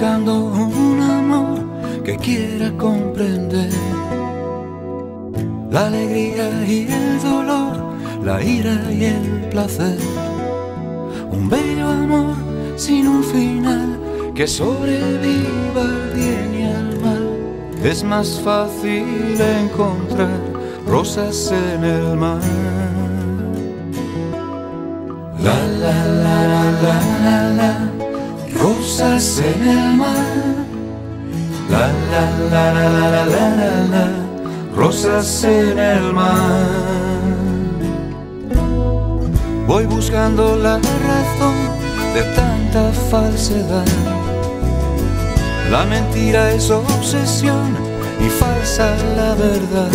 buscando un amor que quiera comprender la alegría y el dolor, la ira y el placer. Un bello amor sin un final que sobreviva al bien y al mal. Es más fácil encontrar rosas en el mar. La la la la la la la, rosas en el mar. La la la la la la la la, la, rosas en el mar. Voy buscando la razón de tanta falsedad. La mentira es obsesión y falsa la verdad.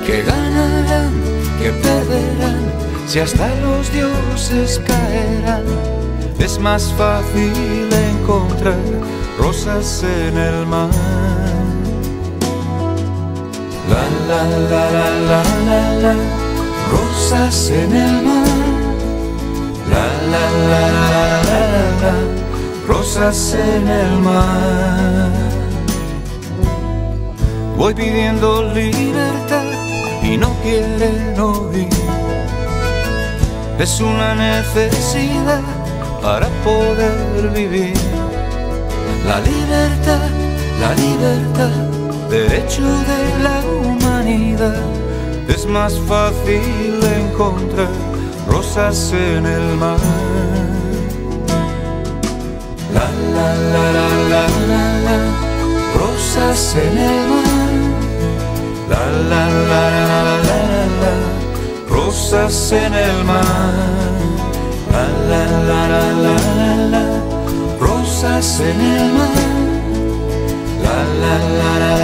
Que ganarán, que perderán, si hasta los dioses caerán. Es más fácil encontrar rosas en el mar. La la la la la la la, rosas en el mar. La la la la la la la, rosas en el mar. Voy pidiendo libertad y no quieren oír. Es una necesidad para poder vivir. La libertad, derecho de la humanidad. Es más fácil encontrar rosas en el mar. La la la la la la la, rosas en el mar. La la la la la la la, rosas en el mar. La la la la la la la, rosas en el mar. La la la la